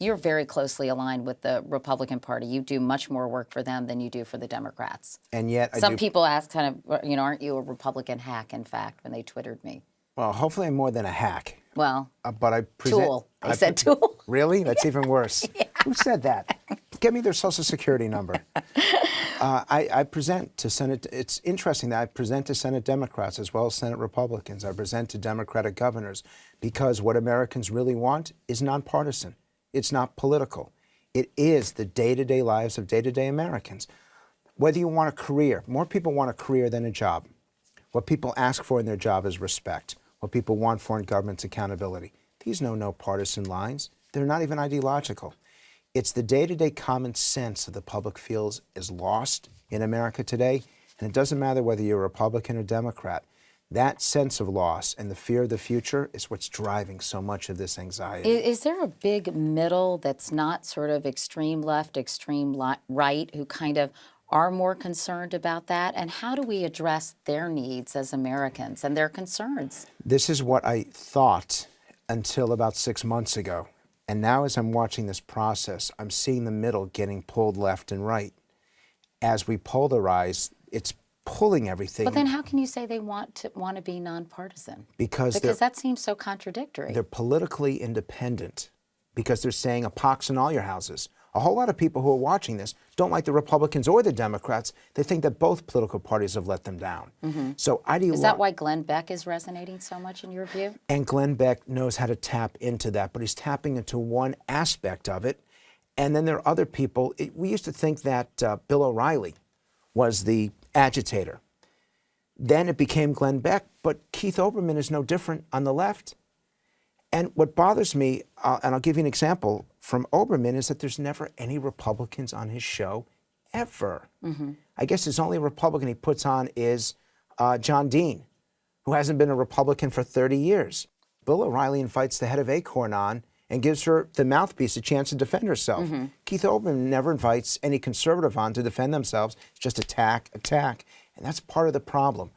You're very closely aligned with the Republican Party. You do much more work for them than you do for the Democrats. And yet, some people ask kind of, aren't you a Republican hack, in fact, when they Twittered me? Well, hopefully I'm more than a hack. Well, but I present. Tool. I said tool. Really? That's even worse. Yeah. Who said that? Get me their Social Security number. I present to Senate. It's interesting that I present to Senate Democrats as well as Senate Republicans. I present to Democratic governors because what Americans really want is nonpartisan. It's not political. It is the day-to-day lives of day-to-day Americans. Whether you want a career, more people want a career than a job. What people ask for in their job is respect. What people want for in government's accountability. These know no partisan lines. They're not even ideological. It's the day-to-day common sense that the public feels is lost in America today, and it doesn't matter whether you're a Republican or Democrat. That sense of loss and the fear of the future is what's driving so much of this anxiety. Is there a big middle that's not sort of extreme left, extreme right, who kind of are more concerned about that? And how do we address their needs as Americans and their concerns? This is what I thought until about 6 months ago. And now as I'm watching this process, I'm seeing the middle getting pulled left and right. As we polarize, it's pulling everything. But then how can you say they want to be nonpartisan? Because that seems so contradictory. They're politically independent because they're saying a pox in all your houses. A whole lot of people who are watching this don't like the Republicans or the Democrats. They think that both political parties have let them down. Mm-hmm. So is that why Glenn Beck is resonating so much in your view? And Glenn Beck knows how to tap into that, but he's tapping into one aspect of it. And then there are other people. We used to think that Bill O'Reilly was the agitator. Then it became Glenn Beck, but Keith Olbermann is no different on the left. And what bothers me, and I'll give you an example from Olbermann, is that there's never any Republicans on his show, ever. Mm-hmm. I guess his only Republican he puts on is John Dean, who hasn't been a Republican for 30 years. Bill O'Reilly invites the head of ACORN on and gives her, the mouthpiece, a chance to defend herself. Mm-hmm. Keith Olbermann never invites any conservative on to defend themselves. It's just attack, attack. And that's part of the problem.